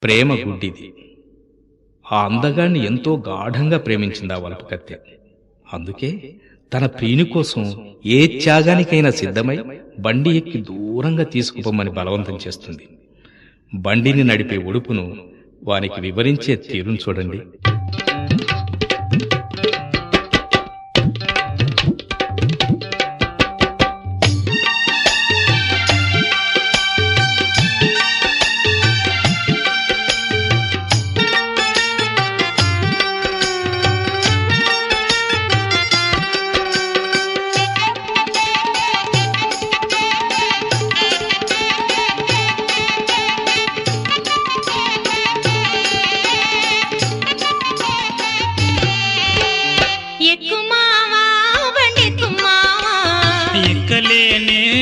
ప్రేమ గుడ్డిది. ఆ అందగాన్ని ఎంతో గాఢంగా ప్రేమించింది ఆ వలపకత్తె. అందుకే తన ప్రియుని కోసం ఏ త్యాగానికైనా సిద్ధమై బండి ఎక్కి దూరంగా తీసుకుపోమని బలవంతం చేస్తుంది. బండిని నడిపే ఉడుపును వానికి వివరించే తీరును చూడండి.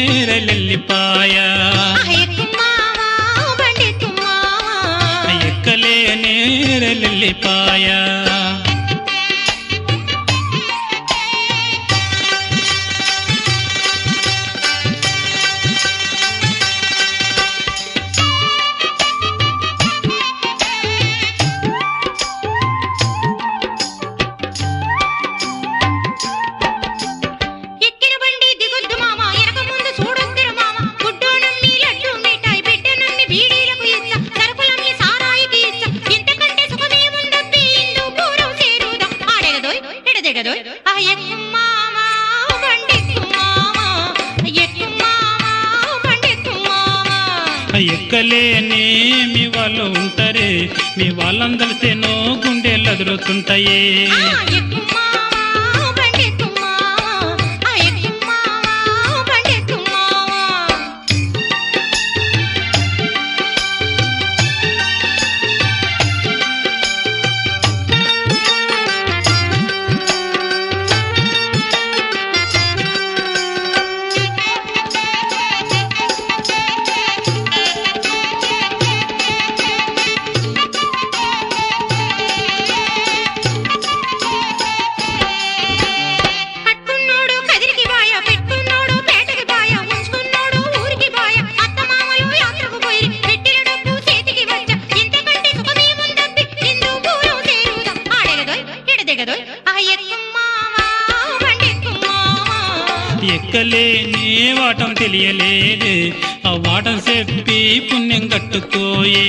ఎక్కలేనేరలెల్లిపాయ ఎక్కలేనేరలెల్లిపాయ ఎక్కలేనే మీ వాళ్ళు ఉంటారే, మీ వాళ్ళందరిస్తే నో గుండెలు అదురుతుంటాయే. ఎక్కలేనే వాటం తెలియలేదే, ఆ వాటం చెప్పి పుణ్యం కట్టుకోయే.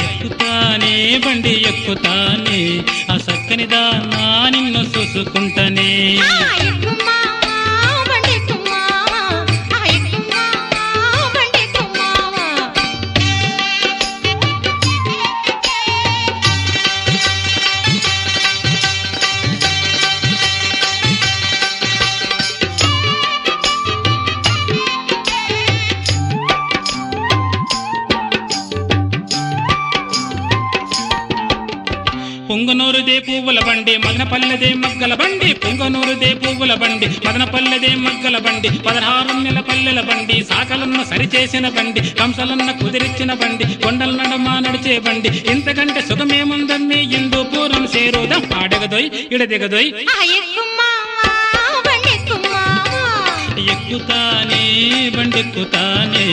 ఎక్కుతానే బండి ఎక్కుతానే, ఆ సక్కని దానా నిన్ను చూసుకుంటానే. పొంగనూరుదే పువ్వుల బండి మదనపల్లెదే మగ్గల బండి, పొంగనూరుదే పువ్వుల బండి మదనపల్లెదే మగ్గల బండి, 16 నెల పల్లెల బండి, సాకలున్న సరిచేసిన బండి, కంసలున్న కుదిరిచ్చిన బండి, కొండల నడమ నడిచే బండి, ఇంతకంటే సుఖమేముందమ్మి ఇందు పూర్వం చేరుదాం. ఆడగదోయ్ ఇడదిగదోయ్ ఎక్కుతానే బండెక్కుతానే,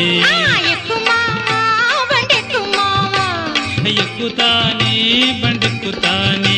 ఎక్కుతానే బండెక్కుతానే.